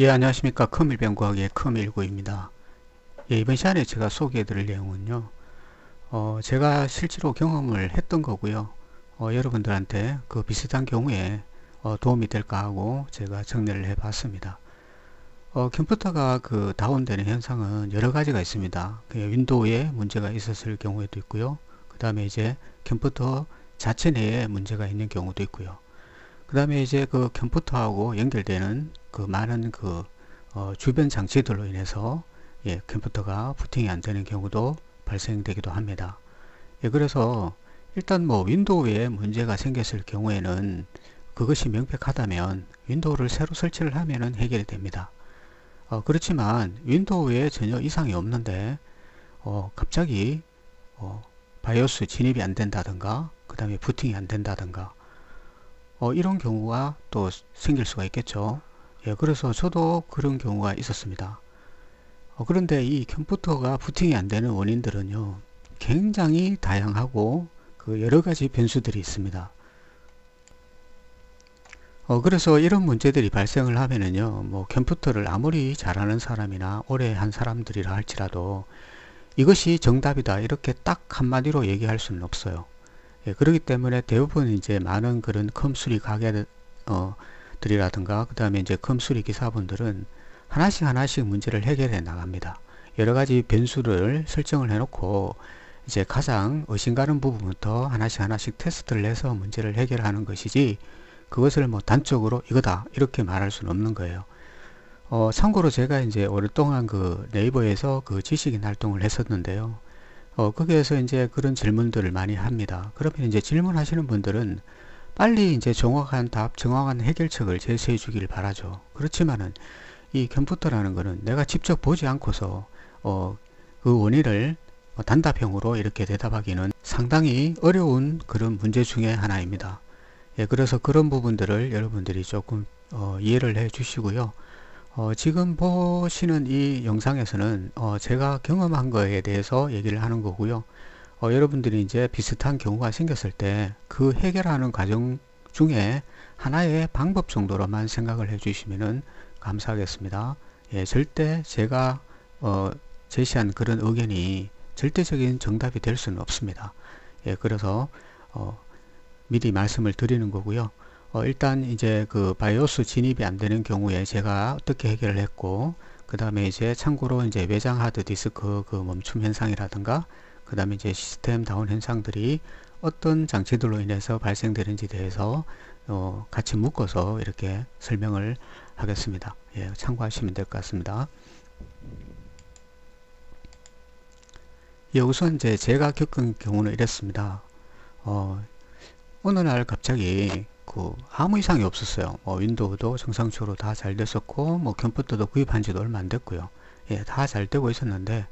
예, 안녕하십니까. 컴일병과학의 컴19입니다. 예, 이번 시간에 제가 소개해 드릴 내용은요. 제가 실제로 경험을 했던 거고요. 여러분들한테 그 비슷한 경우에 도움이 될까 하고 제가 정리를 해 봤습니다. 컴퓨터가 그 다운되는 현상은 여러 가지가 있습니다. 그 윈도우에 문제가 있었을 경우에도 있고요. 그 다음에 이제 컴퓨터 자체 내에 문제가 있는 경우도 있고요. 그 다음에 이제 그 컴퓨터하고 연결되는 그 많은 그 주변 장치들로 인해서 예, 컴퓨터가 부팅이 안 되는 경우도 발생되기도 합니다. 예, 그래서 일단 뭐 윈도우에 문제가 생겼을 경우에는 그것이 명백하다면 윈도우를 새로 설치를 하면은 해결이 됩니다. 그렇지만 윈도우에 전혀 이상이 없는데 갑자기 바이오스 진입이 안 된다든가 그 다음에 부팅이 안 된다든가 이런 경우가 또 생길 수가 있겠죠. 예, 그래서 저도 그런 경우가 있었습니다. 그런데 이 컴퓨터가 부팅이 안 되는 원인들은요, 굉장히 다양하고 그 여러 가지 변수들이 있습니다. 그래서 이런 문제들이 발생을 하면은요, 뭐 컴퓨터를 아무리 잘하는 사람이나 오래 한 사람들이라 할지라도 이것이 정답이다 이렇게 딱 한마디로 얘기할 수는 없어요. 예, 그렇기 때문에 대부분 이제 많은 그런 컴수리 가게들이라든가 그 다음에 이제 컴수리 기사분들은 하나씩 문제를 해결해 나갑니다. 여러 가지 변수를 설정을 해 놓고 이제 가장 의심가는 부분부터 하나씩 테스트를 해서 문제를 해결하는 것이지 그것을 뭐 단적으로 이거다 이렇게 말할 수는 없는 거예요. 참고로 제가 이제 오랫동안 그 네이버에서 그 지식인 활동을 했었는데요. 거기에서 이제 그런 질문들을 많이 합니다. 그러면 이제 질문하시는 분들은 빨리 이제 정확한 답, 정확한 해결책을 제시해 주길 바라죠. 그렇지만은 이 컴퓨터라는 거는 내가 직접 보지 않고서 그 원인을 단답형으로 이렇게 대답하기는 상당히 어려운 그런 문제 중에 하나입니다. 예, 그래서 그런 부분들을 여러분들이 조금 이해를 해 주시고요. 지금 보시는 이 영상에서는 제가 경험한 거에 대해서 얘기를 하는 거고요. 여러분들이 이제 비슷한 경우가 생겼을 때 그 해결하는 과정 중에 하나의 방법 정도로만 생각을 해 주시면 감사하겠습니다. 예, 절대 제가 제시한 그런 의견이 절대적인 정답이 될 수는 없습니다. 예, 그래서 미리 말씀을 드리는 거고요. 일단 이제 그 바이오스 진입이 안 되는 경우에 제가 어떻게 해결을 했고 그 다음에 이제 참고로 이제 외장 하드 디스크 그 멈춤 현상이라든가 그 다음에 이제 시스템 다운 현상들이 어떤 장치들로 인해서 발생되는지 대해서 같이 묶어서 이렇게 설명을 하겠습니다. 예, 참고하시면 될 것 같습니다. 예, 우선 이제 제가 겪은 경우는 이랬습니다. 어느 날 갑자기 그 아무 이상이 없었어요. 윈도우도 정상적으로 다 잘 됐었고 뭐 컴퓨터도 구입한 지도 얼마 안 됐고요. 예, 다 잘 되고 있었는데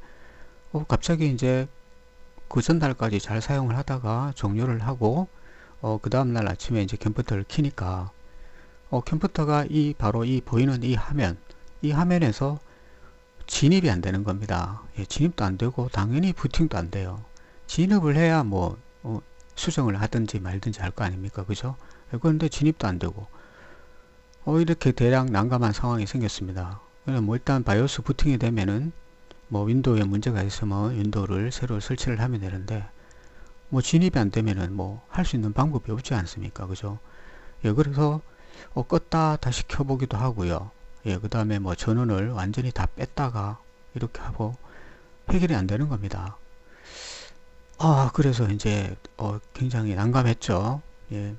갑자기 이제 그 전날까지 잘 사용을 하다가 종료를 하고 그 다음날 아침에 이제 컴퓨터를 키니까 컴퓨터가 바로 이 보이는 이 화면에서 진입이 안 되는 겁니다. 예, 진입도 안 되고 당연히 부팅도 안 돼요. 진입을 해야 뭐 수정을 하든지 말든지 할 거 아닙니까? 그죠? 그런데 진입도 안 되고 이렇게 대략 난감한 상황이 생겼습니다. 뭐 일단 바이오스 부팅이 되면은 뭐 윈도우에 문제가 있으면 윈도우를 새로 설치를 하면 되는데 뭐 진입이 안 되면은 뭐 할 수 있는 방법이 없지 않습니까? 그죠? 예, 그래서 껐다 다시 켜보기도 하고요. 예, 그 다음에 뭐 전원을 완전히 다 뺐다가 이렇게 하고 해결이 안 되는 겁니다. 그래서 이제 굉장히 난감했죠. 예.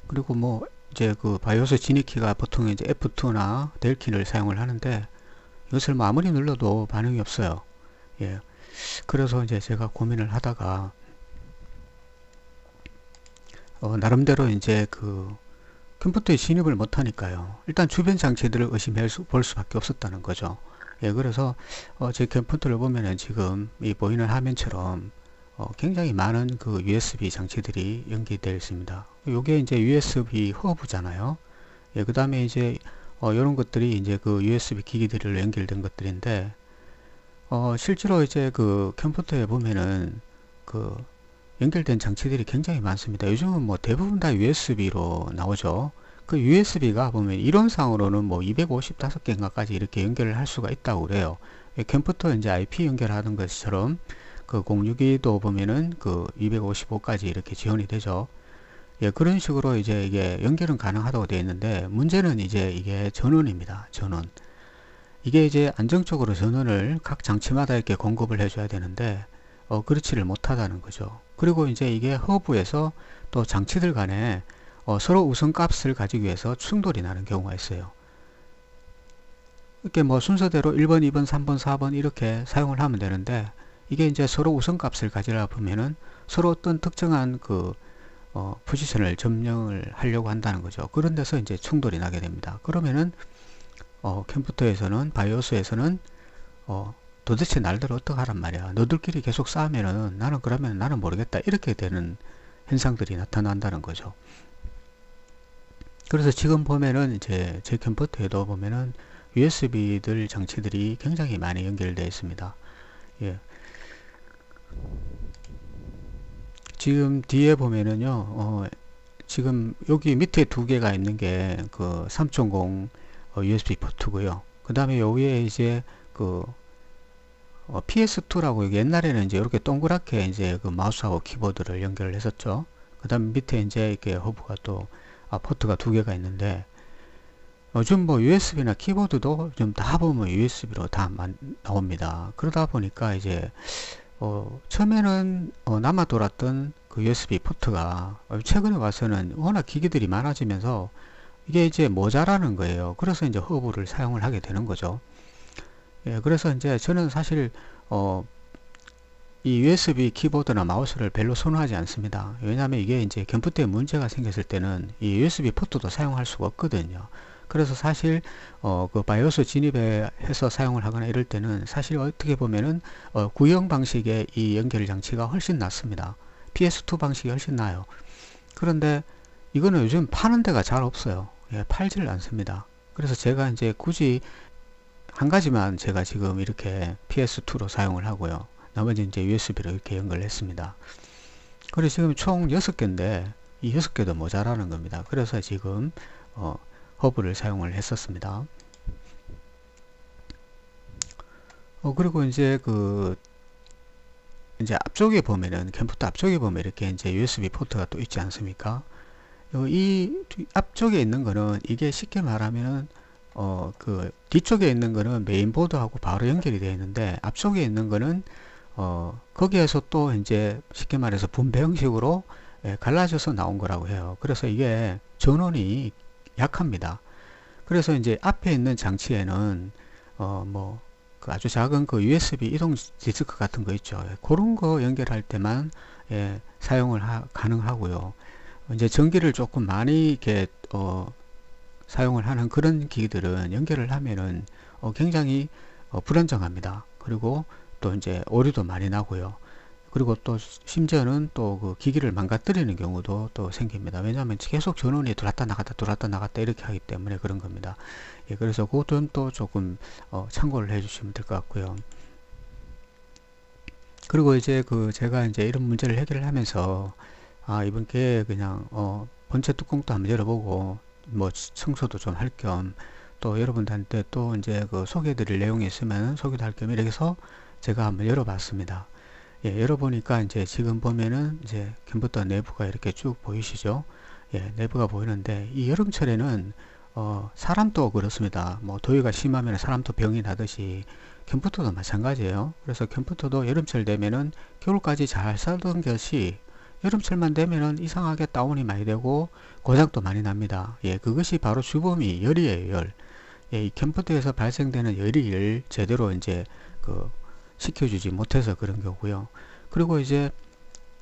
그리고 뭐 이제 그 바이오스 진입키가 보통 이제 F2나 델키를 사용을 하는데 이것을 뭐 아무리 눌러도 반응이 없어요. 예. 그래서 이제 제가 고민을 하다가 나름대로 이제 그 컴퓨터에 진입을 못 하니까요. 일단 주변 장치들을 의심해 볼 수밖에 없었다는 거죠. 예, 그래서 제 컴퓨터를 보면은 지금 이 보이는 화면처럼 굉장히 많은 그 USB 장치들이 연기되어 있습니다. 요게 이제 USB 허브잖아요. 예, 그 다음에 이제 이런 것들이 이제 그 USB 기기들로 연결된 것들인데 실제로 이제 그 컴퓨터에 보면은 그 연결된 장치들이 굉장히 많습니다. 요즘은 뭐 대부분 다 USB로 나오죠. 그 USB가 보면 이론상으로는 뭐 255개인가까지 이렇게 연결을 할 수가 있다고 그래요. 컴퓨터 이제 IP 연결하는 것처럼 그 062도 보면은 그 255까지 이렇게 지원이 되죠. 예, 그런 식으로 이제 이게 연결은 가능하다고 되어 있는데, 문제는 이제 이게 전원입니다. 전원. 이게 이제 안정적으로 전원을 각 장치마다 이렇게 공급을 해줘야 되는데, 그렇지를 못하다는 거죠. 그리고 이제 이게 허브에서 또 장치들 간에 서로 우선값을 가지기 위해서 충돌이 나는 경우가 있어요. 이렇게 뭐 순서대로 1번, 2번, 3번, 4번 이렇게 사용을 하면 되는데, 이게 이제 서로 우선값을 가지려 보면은 서로 어떤 특정한 그 포지션을 점령을 하려고 한다는 거죠. 그런 데서 이제 충돌이 나게 됩니다. 그러면은 컴퓨터에서는, 바이오스에서는 도대체 날들 어떡하란 말이야. 너들끼리 계속 싸우면은 나는 그러면 나는 모르겠다. 이렇게 되는 현상들이 나타난다는 거죠. 그래서 지금 보면은 이제 제 컴퓨터에도 보면은 USB들 장치들이 굉장히 많이 연결되어 있습니다. 예. 지금 뒤에 보면은요, 지금 여기 밑에 두 개가 있는 게 그 3.0 USB 포트고요. 그 다음에 여기에 이제 그 PS2라고 옛날에는 이제 이렇게 동그랗게 이제 그 마우스하고 키보드를 연결을 했었죠. 그 다음 밑에 이제 이렇게 허브가 또 포트가 두 개가 있는데, 요즘 뭐 USB나 키보드도 좀 다 보면 USB로 다 나옵니다. 그러다 보니까 이제 처음에는 남아 돌았던 그 USB 포트가 최근에 와서는 워낙 기기들이 많아지면서 이게 이제 모자라는 거예요. 그래서 이제 허브를 사용을 하게 되는 거죠. 예, 그래서 이제 저는 사실 이 USB 키보드나 마우스를 별로 선호하지 않습니다. 왜냐하면 이게 이제 컴퓨터에 문제가 생겼을 때는 이 USB 포트도 사용할 수가 없거든요. 그래서 사실 그 바이오스 진입해서 사용을 하거나 이럴 때는 사실 어떻게 보면은 구형 방식의 이 연결 장치가 훨씬 낫습니다. PS2 방식이 훨씬 나아요. 그런데 이거는 요즘 파는 데가 잘 없어요. 예, 팔지를 않습니다. 그래서 제가 이제 굳이 한 가지만 제가 지금 이렇게 PS2로 사용을 하고요. 나머지 이제 USB로 이렇게 연결했습니다. 그래서 지금 총 6개인데 이 6개도 모자라는 겁니다. 그래서 지금 허브를 사용을 했었습니다. 그리고 이제 이제 앞쪽에 보면은 컴퓨터 앞쪽에 보면 이렇게 이제 USB 포트가 또 있지 않습니까? 이 앞쪽에 있는 거는 이게 쉽게 말하면은 그 뒤쪽에 있는 거는 메인보드하고 바로 연결이 되어 있는데, 앞쪽에 있는 거는 거기에서 또 이제 쉽게 말해서 분배 형식으로 갈라져서 나온 거라고 해요. 그래서 이게 전원이 약합니다. 그래서 이제 앞에 있는 장치에는 뭐 그 아주 작은 그 USB 이동 디스크 같은 거 있죠. 그런 거 연결할 때만 사용을 가능하고요. 이제 전기를 조금 많이 이렇게 사용을 하는 그런 기기들은 연결을 하면은 굉장히 불안정합니다. 그리고 또 이제 오류도 많이 나고요. 그리고 또 심지어는 또 그 기기를 망가뜨리는 경우도 또 생깁니다. 왜냐하면 계속 전원이 들어왔다 나갔다 이렇게 하기 때문에 그런 겁니다. 예, 그래서 그것도 또 조금 참고를 해 주시면 될 것 같고요. 그리고 이제 제가 이제 이런 문제를 해결을 하면서 이번 기회에 그냥 본체 뚜껑도 한번 열어보고 뭐 청소도 좀 할 겸, 또 여러분들한테 또 이제 그 소개해 드릴 내용이 있으면 소개도 할 겸 이렇게 해서 제가 한번 열어봤습니다. 예, 열어보니까 이제 지금 보면은 이제 컴퓨터 내부가 이렇게 쭉 보이시죠? 예, 내부가 보이는데, 이 여름철에는 사람도 그렇습니다. 뭐 더위가 심하면 사람도 병이 나듯이 컴퓨터도 마찬가지예요. 그래서 컴퓨터도 여름철 되면은 겨울까지 잘 살던 것이 여름철만 되면은 이상하게 다운이 많이 되고 고장도 많이 납니다. 예, 그것이 바로 주범이 열이에요, 열. 예, 이 컴퓨터에서 발생되는 열을 제대로 이제 시켜주지 못해서 그런 거고요. 그리고 이제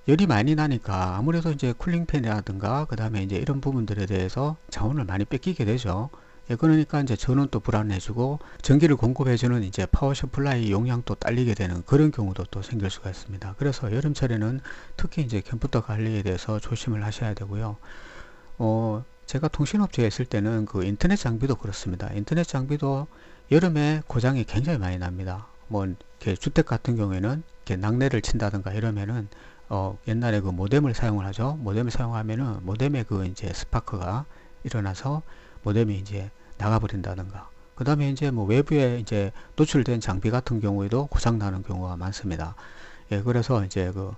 열이 많이 나니까 아무래도 이제 쿨링팬이라든가 그 다음에 이제 이런 부분들에 대해서 자원을 많이 뺏기게 되죠. 예, 그러니까 이제 전원도 불안해지고 전기를 공급해주는 이제 파워 서플라이 용량도 딸리게 되는 그런 경우도 또 생길 수가 있습니다. 그래서 여름철에는 특히 이제 컴퓨터 관리에 대해서 조심을 하셔야 되고요. 제가 통신업체에 있을 때는 그 인터넷 장비도 그렇습니다. 인터넷 장비도 여름에 고장이 굉장히 많이 납니다. 뭐 이렇게 주택 같은 경우에는 이렇게 낙뢰를 친다든가 이러면은 옛날에 그 모뎀을 사용을 하죠. 모뎀을 사용하면은 모뎀의 그 이제 스파크가 일어나서 모뎀이 이제 나가버린다든가, 그 다음에 이제 뭐 외부에 이제 노출된 장비 같은 경우에도 고장 나는 경우가 많습니다. 예, 그래서 이제 그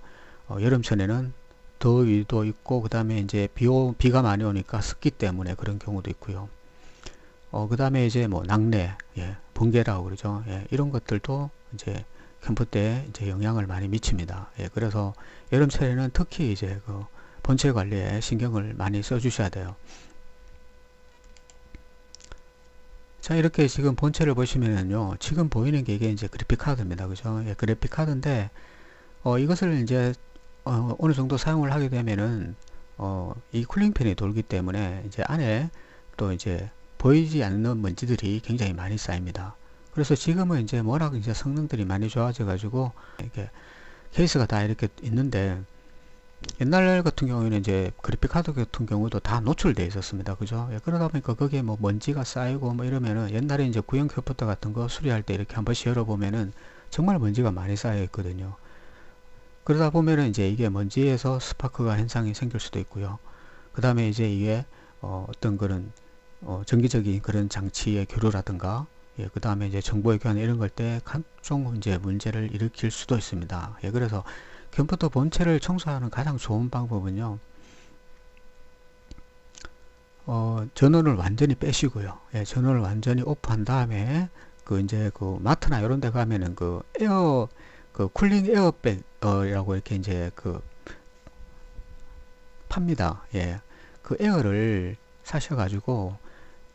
여름철에는 더위도 있고, 그 다음에 이제 비가 많이 오니까 습기 때문에 그런 경우도 있고요. 그 다음에 이제 뭐 낙뢰, 예, 번개라고 그러죠. 예, 이런 것들도 이제 캠프 때 이제 영향을 많이 미칩니다. 예, 그래서 여름철에는 특히 이제 그 본체 관리에 신경을 많이 써 주셔야 돼요. 자, 이렇게 지금 본체를 보시면은요, 지금 보이는 게 이게 이제 그래픽 카드입니다. 그죠? 예, 그래픽 카드인데, 이것을 이제 어느 정도 사용을 하게 되면은 이 쿨링팬이 돌기 때문에 이제 안에 또 이제 보이지 않는 먼지들이 굉장히 많이 쌓입니다. 그래서 지금은 이제 워낙 이제 성능들이 많이 좋아져 가지고 이렇게 케이스가 다 이렇게 있는데, 옛날 같은 경우에는 이제 그래픽 카드 같은 경우도 다 노출되어 있었습니다. 그죠? 예, 그러다 보니까 거기에 뭐 먼지가 쌓이고 뭐 이러면은, 옛날에 이제 구형 컴퓨터 같은 거 수리할 때 이렇게 한 번씩 열어보면은 정말 먼지가 많이 쌓여 있거든요. 그러다 보면은 이제 이게 먼지에서 스파크가 현상이 생길 수도 있고요. 그 다음에 이제 이게 어떤 그런 정기적인 그런 장치의 교류라든가, 예, 그 다음에 이제 정보의 교환 이런 걸 때 각종 이제 문제를 일으킬 수도 있습니다. 예, 그래서 컴퓨터 본체를 청소하는 가장 좋은 방법은요, 전원을 완전히 빼시고요. 예, 전원을 완전히 오프한 다음에 그 이제 그 마트나 이런 데 가면은 그 쿨링 에어백이라고 이렇게 이제 그 팝니다. 예. 그 에어를 사셔가지고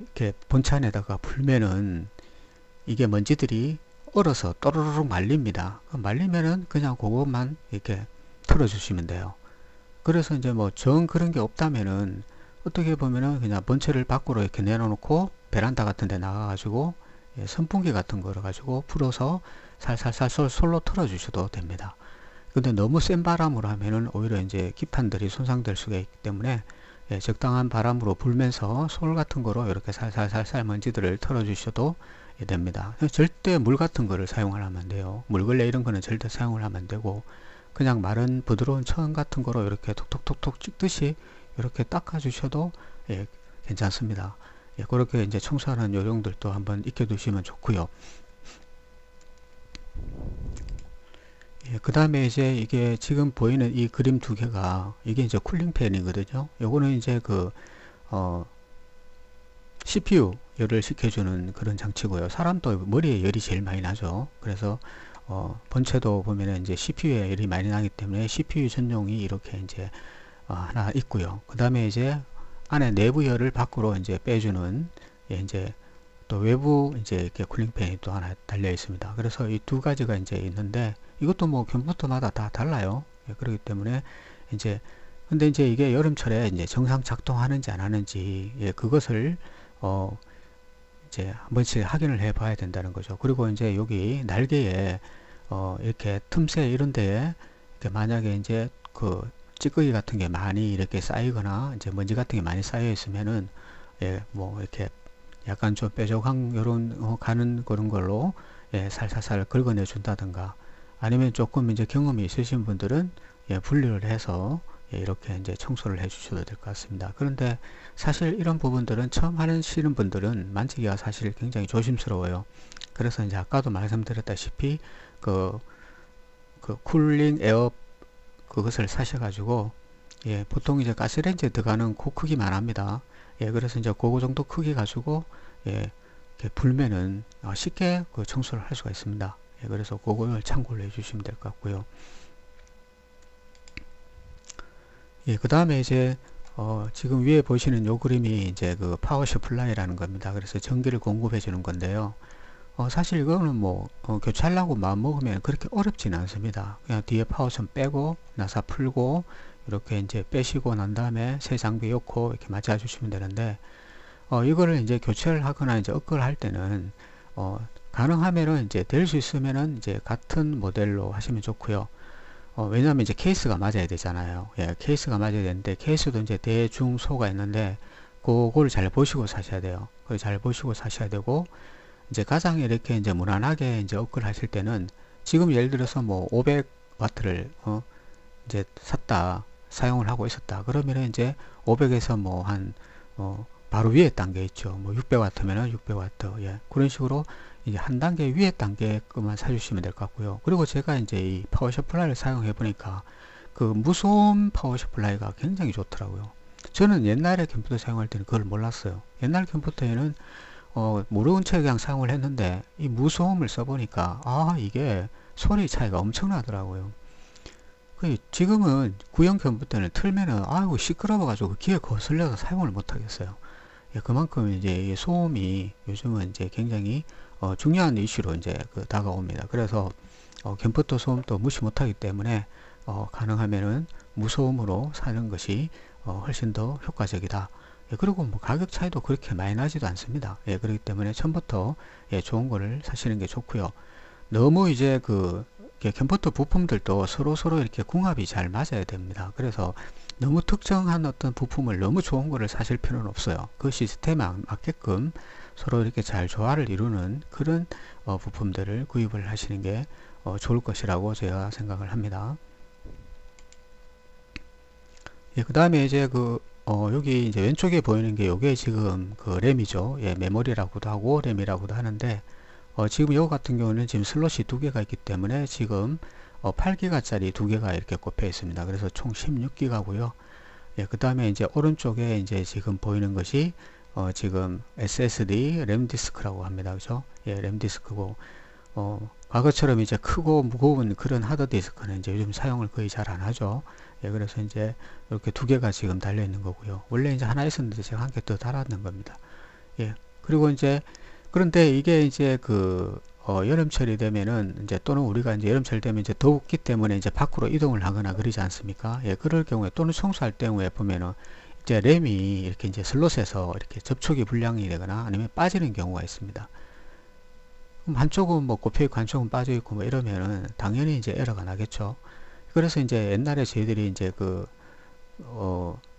이렇게 본체 안에다가 불면은 이게 먼지들이 얼어서 또르르륵 말립니다. 말리면은 그냥 그것만 이렇게 틀어주시면 돼요. 그래서 이제 뭐 정 그런 게 없다면은 어떻게 보면은 그냥 본체를 밖으로 이렇게 내려놓고 베란다 같은 데 나가가지고, 예, 선풍기 같은 거를 가지고 불어서 살살살 솔로 틀어주셔도 됩니다. 근데 너무 센 바람으로 하면은 오히려 이제 기판들이 손상될 수가 있기 때문에, 예, 적당한 바람으로 불면서 솔 같은 거로 이렇게 살살살살 먼지들을 털어주셔도 됩니다. 절대 물 같은 거를 사용을 하면 안 돼요. 물걸레 이런 거는 절대 사용을 하면 안 되고, 그냥 마른 부드러운 천 같은 거로 이렇게 톡톡톡톡 찍듯이 이렇게 닦아 주셔도, 예, 괜찮습니다. 예, 그렇게 이제 청소하는 요령들도 한번 익혀 두시면 좋고요. 예, 그 다음에 이제 이게 지금 보이는 이 그림 두 개가 이게 이제 쿨링팬이거든요. 요거는 이제 그 CPU 열을 식혀주는 그런 장치고요. 사람도 머리에 열이 제일 많이 나죠. 그래서 본체도 보면은 이제 CPU에 열이 많이 나기 때문에 CPU 전용이 이렇게 이제 하나 있고요. 그 다음에 이제 안에 내부 열을 밖으로 이제 빼주는, 예, 이제 또 외부 이제 이렇게 쿨링팬이 또 하나 달려 있습니다. 그래서 이 두 가지가 이제 있는데, 이것도 뭐 컴퓨터마다 다 달라요. 예, 그렇기 때문에 이제 근데 이제 이게 여름철에 이제 정상 작동하는지 안 하는지, 예, 그것을 이제 한 번씩 확인을 해 봐야 된다는 거죠. 그리고 이제 여기 날개에 이렇게 틈새 이런 데에 이렇게 만약에 이제 그 찌꺼기 같은 게 많이 이렇게 쌓이거나 이제 먼지 같은 게 많이 쌓여 있으면은, 예, 뭐 이렇게 약간 좀 뾰족한 요런 가는 그런 걸로, 예, 살살살 긁어내 준다든가, 아니면 조금 이제 경험이 있으신 분들은, 예, 분리를 해서, 예, 이렇게 이제 청소를 해 주셔도 될 것 같습니다. 그런데 사실 이런 부분들은 처음 하시는 분들은 만지기가 사실 굉장히 조심스러워요. 그래서 이제 아까도 말씀드렸다시피 그 쿨링 에어 그것을 사셔가지고, 예, 보통 이제 가스레인지에 들어가는 그 크기만 합니다. 예, 그래서 이제 그거 정도 크기 가지고, 예, 이렇게 불면은 쉽게 그 청소를 할 수가 있습니다. 예, 그래서 그걸 참고를 해주시면 될 것 같고요. 예, 그 다음에 이제 지금 위에 보시는 요 그림이 이제 그 파워 서플라이라는 겁니다. 그래서 전기를 공급해 주는 건데요. 사실 이거는 뭐 교체하려고 마음 먹으면 그렇게 어렵지는 않습니다. 그냥 뒤에 파워선 빼고 나사 풀고 이렇게 이제 빼시고 난 다음에 새 장비 넣고 이렇게 맞춰 주시면 되는데, 이거를 이제 교체를 하거나 이제 업그레이드 할 때는 가능하면은 이제 될 수 있으면은 이제 같은 모델로 하시면 좋고요. 왜냐하면 이제 케이스가 맞아야 되잖아요. 예, 케이스가 맞아야 되는데, 케이스도 이제 대중소가 있는데 그걸 잘 보시고 사셔야 돼요. 그걸 잘 보시고 사셔야 되고, 이제 가장 이렇게 이제 무난하게 이제 업글 하실 때는, 지금 예를 들어서 뭐 500와트를 이제 샀다, 사용을 하고 있었다. 그러면은 이제 500에서 뭐 한 바로 위에 단계 있죠. 뭐 600W면은 600W. 예. 그런 식으로 이제 한 단계 위에 단계 것만 사주시면 될 것 같고요. 그리고 제가 이제 이 파워 서플라이를 사용해 보니까 그 무소음 파워 서플라이가 굉장히 좋더라고요. 저는 옛날에 컴퓨터 사용할 때는 그걸 몰랐어요. 옛날 컴퓨터에는 모르는 채 그냥 사용을 했는데 이 무소음을 써보니까 이게 소리 차이가 엄청나더라고요. 지금은 구형 컴퓨터는 틀면은 아이고 시끄러워 가지고 귀에 거슬려서 사용을 못 하겠어요. 예, 그만큼 이제 소음이 요즘은 이제 굉장히 중요한 이슈로 이제 다가옵니다. 그래서 컴퓨터 소음도 무시 못하기 때문에 가능하면은 무소음으로 사는 것이 훨씬 더 효과적이다. 예, 그리고 뭐 가격 차이도 그렇게 많이 나지도 않습니다. 예, 그렇기 때문에 처음부터 좋은 거를 사시는 게 좋고요. 너무 이제 컴퓨터 부품들도 서로 이렇게 궁합이 잘 맞아야 됩니다. 그래서 너무 특정한 어떤 부품을 너무 좋은 거를 사실 필요는 없어요. 그 시스템에 맞게끔 서로 이렇게 잘 조화를 이루는 그런 부품들을 구입을 하시는 게 좋을 것이라고 제가 생각을 합니다. 예, 그 다음에 이제 여기 이제 왼쪽에 보이는 게 요게 지금 램이죠. 예, 메모리라고도 하고 램이라고도 하는데 지금 이거 같은 경우는 지금 슬롯이 두 개가 있기 때문에 지금 8기가 짜리 두 개가 이렇게 꼽혀 있습니다. 그래서 총 16기가고요. 예, 그 다음에 이제 오른쪽에 이제 지금 보이는 것이 지금 SSD 램 디스크라고 합니다. 그죠? 예, 램 디스크고 과거처럼 이제 크고 무거운 그런 하드 디스크는 이제 요즘 사용을 거의 잘 안 하죠. 예, 그래서 이제 이렇게 두 개가 지금 달려 있는 거고요. 원래 이제 하나 있었는데 제가 한 개 더 달았는 겁니다. 예, 그리고 이제 그런데 이게 이제 여름철이 되면은 이제 또는 우리가 이제 여름철 되면 이제 덥기 때문에 이제 밖으로 이동을 하거나 그러지 않습니까? 예, 그럴 경우에 또는 청소할 경우에 보면은 이제 램이 이렇게 이제 슬롯에서 이렇게 접촉이 불량이 되거나 아니면 빠지는 경우가 있습니다. 그럼 한쪽은 뭐 꼽혀 있고 한쪽은 빠져 있고 뭐 이러면은 당연히 이제 에러가 나겠죠. 그래서 이제 옛날에 저희들이 이제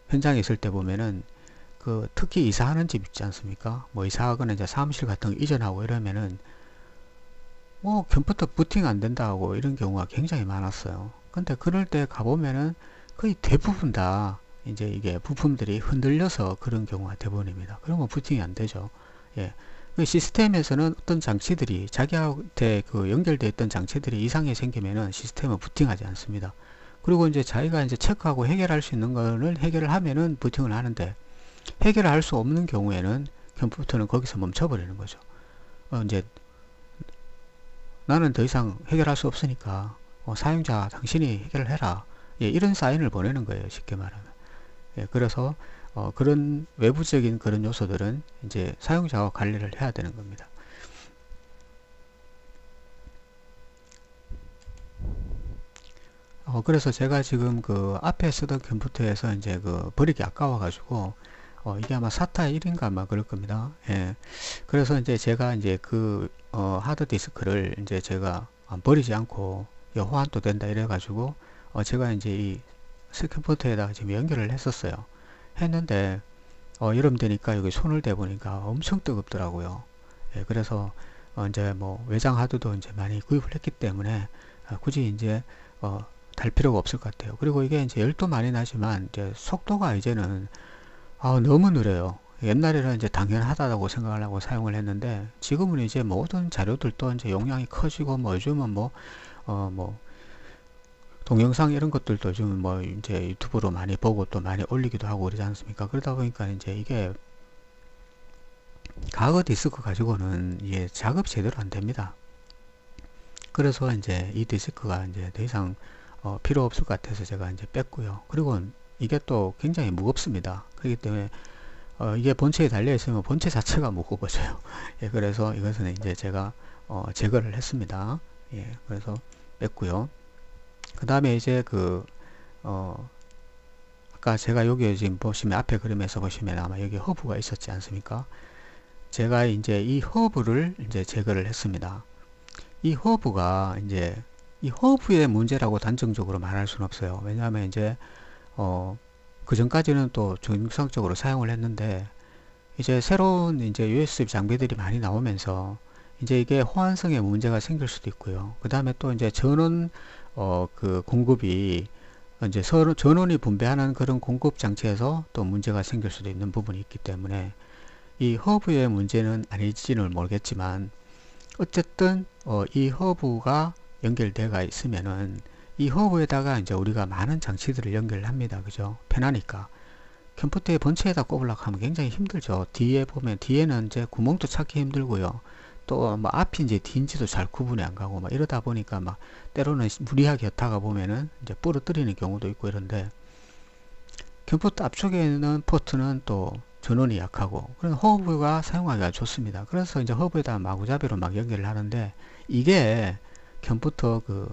현장에 있을 때 보면은 특히 이사하는 집 있지 않습니까? 뭐 이사하거나 이제 사무실 같은 거 이전하고 이러면은 뭐 컴퓨터 부팅 안 된다고 이런 경우가 굉장히 많았어요. 근데 그럴 때 가보면은 거의 대부분 다 이제 이게 부품들이 흔들려서 그런 경우가 대부분입니다. 그러면 부팅이 안 되죠. 예. 시스템에서는 어떤 장치들이 자기한테 연결되어 있던 장치들이 이상이 생기면은 시스템은 부팅하지 않습니다. 그리고 이제 자기가 이제 체크하고 해결할 수 있는 거를 해결을 하면은 부팅을 하는데 해결을 할 수 없는 경우에는 컴퓨터는 거기서 멈춰버리는 거죠. 이제 나는 더 이상 해결할 수 없으니까 사용자 당신이 해결을 해라. 예, 이런 사인을 보내는 거예요. 쉽게 말하면. 예, 그래서 그런 외부적인 그런 요소들은 이제 사용자가 관리를 해야 되는 겁니다. 그래서 제가 지금 앞에 쓰던 컴퓨터에서 이제 버리기 아까워 가지고 이게 아마 사타 1인가 아마 그럴 겁니다. 예. 그래서 이제 제가 이제 하드 디스크를 이제 제가 버리지 않고 호환도 된다 이래 가지고 제가 이제 이 컴퓨터에다가 지금 연결을 했었어요. 했는데 여름 되니까 여기 손을 대보니까 엄청 뜨겁더라고요. 예, 그래서 이제 뭐 외장 하드도 이제 많이 구입을 했기 때문에 굳이 이제 달 필요가 없을 것 같아요. 그리고 이게 이제 열도 많이 나지만 이제 속도가 이제는 너무 느려요. 옛날에는 이제 당연하다고 생각을 하고 사용을 했는데 지금은 이제 모든 자료들도 이제 용량이 커지고 뭐 요즘은 뭐 동영상 이런 것들도 요즘 뭐 이제 유튜브로 많이 보고 또 많이 올리기도 하고 그러지 않습니까? 그러다 보니까 이제 이게 과거 디스크 가지고는 이게 작업 제대로 안 됩니다. 그래서 이제 이 디스크가 이제 더 이상 필요 없을 것 같아서 제가 이제 뺐고요. 그리고 이게 또 굉장히 무겁습니다. 그렇기 때문에 이게 본체에 달려 있으면 본체 자체가 무거워져요. 예, 그래서 이것은 이제 제가 제거를 했습니다. 예, 그래서 뺐고요. 그 다음에 이제 아까 제가 여기 지금 보시면 앞에 그림에서 보시면 아마 여기 허브가 있었지 않습니까? 제가 이제 이 허브를 이제 제거를 했습니다. 이 허브가 이제 이 허브의 문제라고 단정적으로 말할 수는 없어요. 왜냐하면 이제 그 전까지는 또 정상적으로 사용을 했는데 이제 새로운 이제 USB 장비들이 많이 나오면서 이제 이게 호환성에 문제가 생길 수도 있고요. 그 다음에 또 이제 전원 공급이 이제 서로 전원이 분배하는 그런 공급 장치에서 또 문제가 생길 수도 있는 부분이 있기 때문에 이 허브의 문제는 아닐지는 모르겠지만 어쨌든 이 허브가 연결되어 있으면은 이 허브에다가 이제 우리가 많은 장치들을 연결합니다. 그죠? 편하니까. 컴퓨터의 본체에다 꼽으려고 하면 굉장히 힘들죠. 뒤에 보면 뒤에는 이제 구멍도 찾기 힘들고요. 또 뭐 앞인지 뒤인지도 잘 구분이 안 가고 막 이러다 보니까 막 때로는 무리하게 였다가 보면은 이제 부러뜨리는 경우도 있고 이런데 컴퓨터 앞쪽에 있는 포트는 또 전원이 약하고 그런 허브가 사용하기가 좋습니다. 그래서 이제 허브에다 마구잡이로 막 연결을 하는데 이게 컴퓨터 그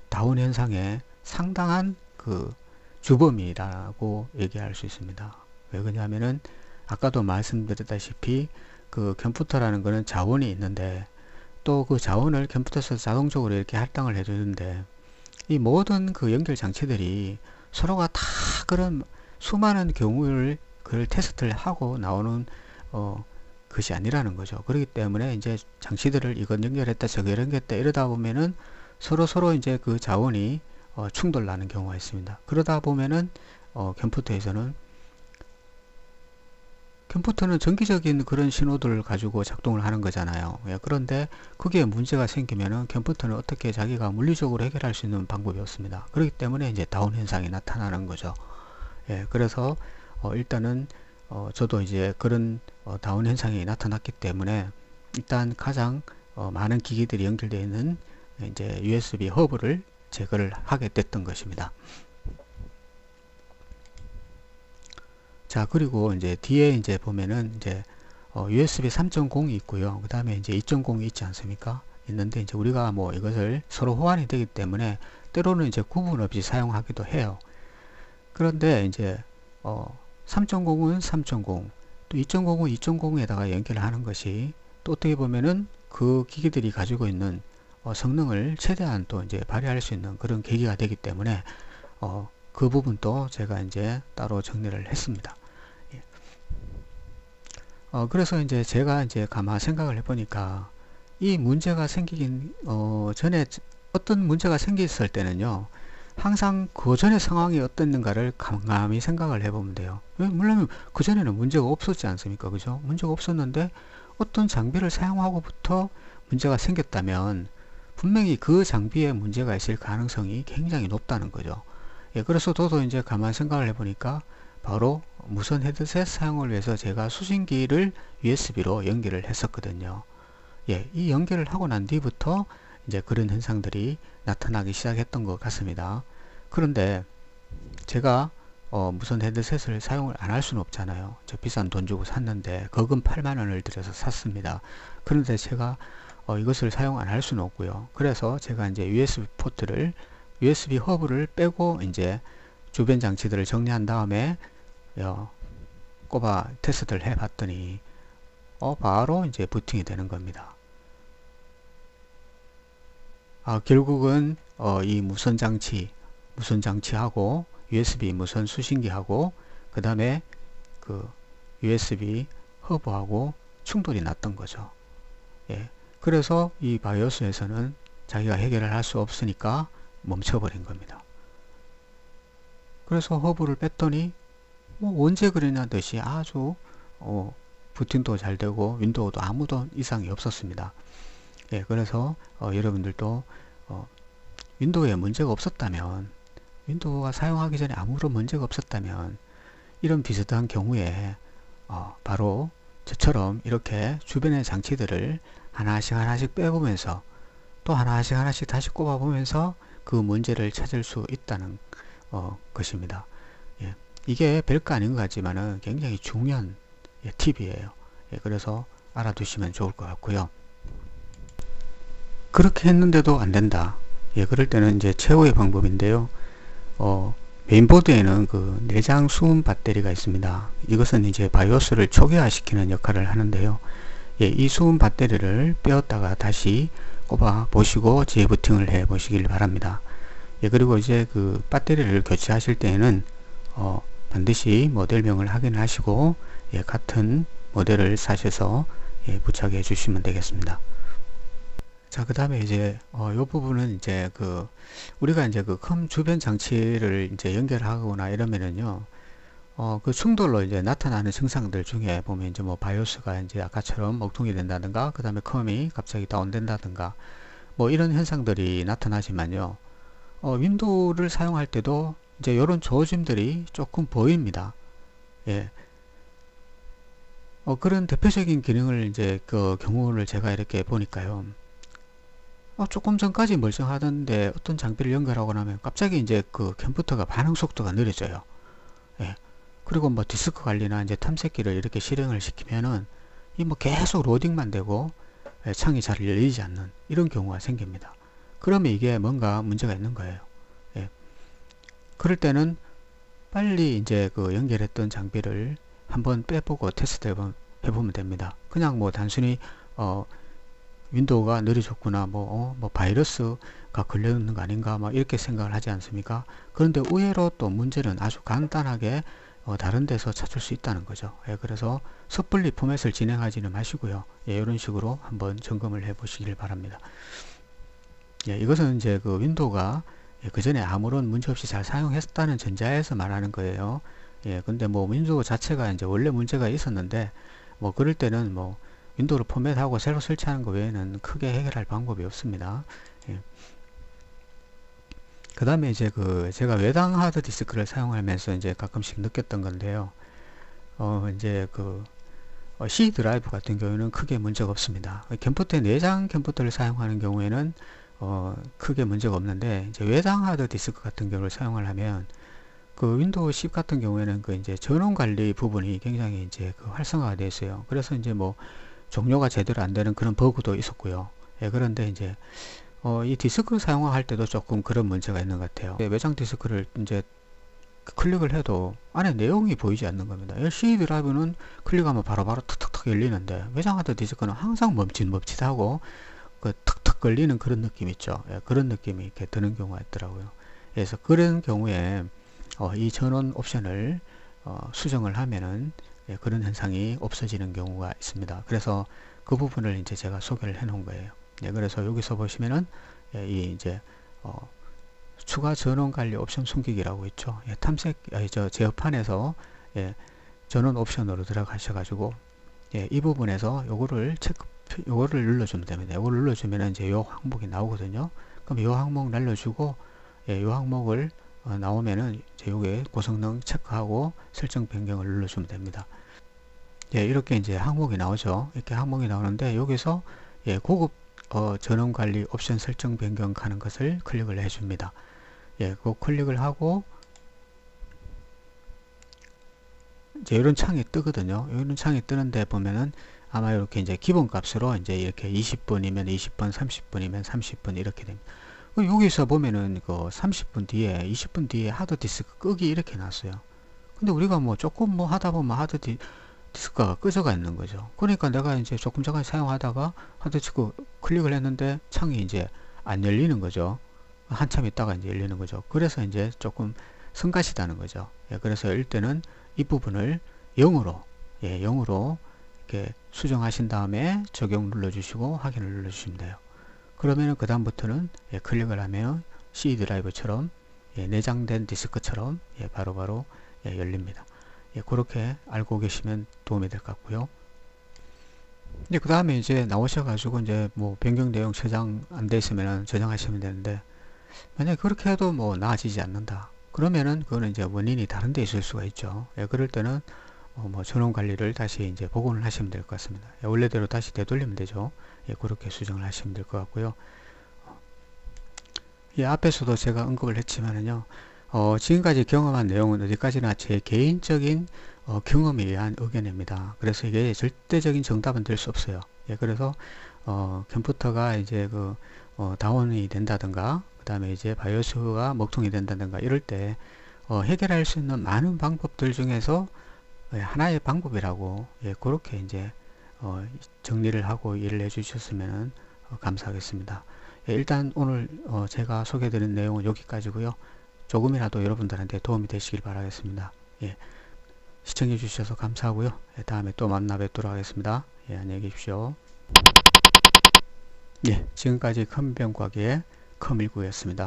다운 현상의 상당한 그 주범이라고 얘기할 수 있습니다. 왜 그러냐면은 아까도 말씀드렸다시피 그 컴퓨터라는 거는 자원이 있는데 또 그 자원을 컴퓨터에서 자동적으로 이렇게 할당을 해주는데 이 모든 그 연결 장치들이 서로가 다 그런 수많은 경우를 그걸 테스트를 하고 나오는 것이 아니라는 거죠. 그렇기 때문에 이제 장치들을 이건 연결했다 저거 연결했다 이러다 보면은 서로 이제 그 자원이 충돌 나는 경우가 있습니다. 그러다 보면은 컴퓨터는 정기적인 그런 신호들을 가지고 작동을 하는 거잖아요. 예, 그런데 그게 문제가 생기면은 컴퓨터는 어떻게 자기가 물리적으로 해결할 수 있는 방법이 없습니다. 그렇기 때문에 이제 다운 현상이 나타나는 거죠. 예, 그래서 일단은 저도 이제 그런 다운 현상이 나타났기 때문에 일단 가장 많은 기기들이 연결되어 있는 이제 USB 허브를 제거를 하게 됐던 것입니다. 자, 그리고 이제 뒤에 이제 보면은 이제 USB 3.0이 있고요. 그 다음에 이제 2.0이 있지 않습니까? 있는데 이제 우리가 뭐 이것을 서로 호환이 되기 때문에 때로는 이제 구분 없이 사용하기도 해요. 그런데 이제 3.0은 3.0, 또 2.0은 2.0에다가 연결을 하는 것이 또 어떻게 보면은 그 기기들이 가지고 있는 성능을 최대한 또 이제 발휘할 수 있는 그런 계기가 되기 때문에 그 부분도 제가 이제 따로 정리를 했습니다. 예. 그래서 이제 제가 이제 가만 생각을 해보니까 이 문제가 생기긴 전에 어떤 문제가 생겼을 때는요, 항상 그 전에 상황이 어땠는가를 감히 생각을 해보면 돼요. 물론 그 전에는 문제가 없었지 않습니까? 그죠? 문제가 없었는데 어떤 장비를 사용하고부터 문제가 생겼다면 분명히 그 장비에 문제가 있을 가능성이 굉장히 높다는 거죠. 예, 그래서 저도 이제 가만 생각을 해보니까 바로 무선 헤드셋 사용을 위해서 제가 수신기를 USB로 연결을 했었거든요. 예, 이 연결을 하고 난 뒤부터 이제 그런 현상들이 나타나기 시작했던 것 같습니다. 그런데 제가 무선 헤드셋을 사용을 안 할 수는 없잖아요. 저 비싼 돈 주고 샀는데 거금 8만원을 들여서 샀습니다. 그런데 제가 이것을 사용 안 할 수는 없고요. 그래서 제가 이제 USB 허브를 빼고 이제 주변 장치들을 정리한 다음에 꼽아 테스트를 해 봤더니 바로 이제 부팅이 되는 겁니다. 결국은 이 무선 장치하고 USB 무선 수신기하고 그 다음에 그 USB 허브하고 충돌이 났던 거죠. 예. 그래서 이 바이오스에서는 자기가 해결을 할 수 없으니까 멈춰버린 겁니다. 그래서 허브를 뺐더니 뭐 언제 그러냐 듯이 아주 부팅도 잘 되고 윈도우도 아무도 이상이 없었습니다. 예, 그래서 여러분들도 윈도우에 문제가 없었다면, 윈도우가 사용하기 전에 아무런 문제가 없었다면 이런 비슷한 경우에 바로 저처럼 이렇게 주변의 장치들을 하나씩 빼보면서 또 하나씩 다시 꼽아보면서 그 문제를 찾을 수 있다는 것입니다. 예, 이게 별거 아닌 것 같지만은 굉장히 중요한 팁이에요. 예, 그래서 알아두시면 좋을 것 같고요. 그렇게 했는데도 안 된다. 예, 그럴 때는 이제 최후의 방법인데요. 메인보드에는 그 내장 수은 배터리가 있습니다. 이것은 이제 바이오스를 초기화시키는 역할을 하는데요. 예, 이 수은 배터리를 빼었다가 다시 꼽아 보시고 재부팅을 해 보시길 바랍니다. 예, 그리고 이제 그 배터리를 교체하실 때에는 반드시 모델명을 확인하시고 예, 같은 모델을 사셔서 부착해 주시면 되겠습니다. 자, 그 다음에 이제 요 부분은 이제 우리가 이제 컴 주변 장치를 이제 연결하거나 이러면은요, 그 충돌로 이제 나타나는 증상들 중에 보면 이제 뭐 바이오스가 이제 아까처럼 먹통이 된다든가, 그 다음에 컴이 갑자기 다운된다든가, 뭐 이런 현상들이 나타나지만요, 윈도우를 사용할 때도 이제 이런 조짐들이 조금 보입니다. 예. 그런 대표적인 기능을 이제 경우를 제가 이렇게 보니까요. 조금 전까지 멀쩡하던데 어떤 장비를 연결하고 나면 갑자기 이제 컴퓨터가 반응 속도가 느려져요. 예. 그리고 뭐 디스크 관리나 이제 탐색기를 이렇게 실행을 시키면은 이 뭐 계속 로딩만 되고 창이 잘 열리지 않는 이런 경우가 생깁니다. 그러면 이게 뭔가 문제가 있는 거예요. 예. 그럴 때는 빨리 이제 연결했던 장비를 한번 빼보고 테스트 해보면 됩니다. 그냥 뭐 단순히 윈도우가 느려졌구나, 뭐 바이러스가 걸렸는 거 아닌가, 막 이렇게 생각을 하지 않습니까? 그런데 의외로 또 문제는 아주 간단하게 다른 데서 찾을 수 있다는 거죠. 예, 그래서 섣불리 포맷을 진행하지는 마시고요. 예, 이런 식으로 한번 점검을 해 보시길 바랍니다. 예, 이것은 이제 윈도우가 그 전에 아무런 문제 없이 잘 사용했다는 전자에서 말하는 거예요. 예, 근데 뭐 윈도우 자체가 이제 원래 문제가 있었는데, 뭐 그럴 때는 뭐 윈도우를 포맷하고 새로 설치하는 것 외에는 크게 해결할 방법이 없습니다. 예. 그 다음에 이제 제가 외장 하드 디스크를 사용하면서 이제 가끔씩 느꼈던 건데요. 이제 C 드라이브 같은 경우에는 크게 문제가 없습니다. 컴퓨터의 내장 컴퓨터를 사용하는 경우에는 크게 문제가 없는데, 이제 외장 하드 디스크 같은 경우를 사용을 하면 윈도우 10 같은 경우에는 이제 전원 관리 부분이 굉장히 이제 활성화가 되어 있어요. 그래서 이제 뭐 종료가 제대로 안 되는 그런 버그도 있었고요. 예, 그런데 이제 이 디스크를 사용할 때도 조금 그런 문제가 있는 것 같아요. 외장 디스크를 이제 클릭을 해도 안에 내용이 보이지 않는 겁니다. C 드라이브는 클릭하면 바로바로 툭툭툭 열리는데, 외장 하드 디스크는 항상 멈칫멈칫하고 툭툭 걸리는 그런 느낌 있죠. 예, 그런 느낌이 이렇게 드는 경우가 있더라고요. 그래서 그런 경우에 이 전원 옵션을 수정을 하면은 그런 현상이 없어지는 경우가 있습니다. 그래서 그 부분을 이제 제가 소개를 해 놓은 거예요. 그래서 여기서 보시면은 이 이제 추가 전원 관리 옵션 숨기기라고 있죠. 탐색 제어판에서 전원 옵션으로 들어가셔 가지고 이 부분에서 요거를 눌러주면 됩니다. 요거를 눌러주면 이제 요 항목이 나오거든요. 그럼 요 항목 날려주고 요 항목을 나오면은 이제 요게 고성능 체크하고 설정 변경을 눌러주면 됩니다. 이렇게 이제 항목이 나오죠. 이렇게 항목이 나오는데 여기서 고급 전원 관리 옵션 설정 변경 하는 것을 클릭을 해줍니다. 그 클릭을 하고 이제 이런 창이 뜨거든요. 이런 창이 뜨는데 보면은 아마 이렇게 이제 기본 값으로 이제 이렇게 20분이면 20분, 30분이면 30분 이렇게 됩니다. 여기서 보면은 30분 뒤에, 20분 뒤에 하드 디스크 끄기 이렇게 놨어요. 근데 우리가 뭐 조금 뭐 하다 보면 하드 디스크가 끄져가 있는 거죠. 그러니까 내가 이제 조금 전에 사용하다가 하드 디스크 클릭을 했는데 창이 이제 안 열리는 거죠. 한참 있다가 이제 열리는 거죠. 그래서 이제 조금 성가시다는 거죠. 그래서 일단은 이 부분을 0으로 0으로 이렇게 수정하신 다음에 적용 눌러주시고 확인을 눌러주시면 돼요. 그러면은 그 다음부터는 클릭을 하면 C 드라이브처럼 내장된 디스크처럼 바로바로 열립니다. 그렇게 알고 계시면 도움이 될 것 같고요. 이제 그 다음에 이제 나오셔가지고 이제 뭐 변경 내용 저장 안 돼 있으면 저장하시면 되는데, 만약에 그렇게 해도 뭐 나아지지 않는다. 그러면은 그거는 이제 원인이 다른 데 있을 수가 있죠. 그럴 때는 뭐 전원 관리를 다시 이제 복원을 하시면 될 것 같습니다. 원래대로 다시 되돌리면 되죠. 그렇게 수정을 하시면 될 것 같고요. 앞에서도 제가 언급을 했지만은요, 지금까지 경험한 내용은 어디까지나 제 개인적인 경험에 의한 의견입니다. 그래서 이게 절대적인 정답은 될 수 없어요. 그래서 컴퓨터가 이제 다운이 된다든가, 그 다음에 이제 바이오스가 먹통이 된다든가 이럴 때 해결할 수 있는 많은 방법들 중에서 하나의 방법이라고 그렇게 이제 정리를 하고 이해를 해 주셨으면 감사하겠습니다. 일단 오늘 제가 소개해드린 내용은 여기까지고요. 조금이라도 여러분들한테 도움이 되시길 바라겠습니다. 시청해 주셔서 감사하고요. 다음에 또 만나 뵙도록 하겠습니다. 안녕히 계십시오. 예, 지금까지 컴변과학의 컴19였습니다.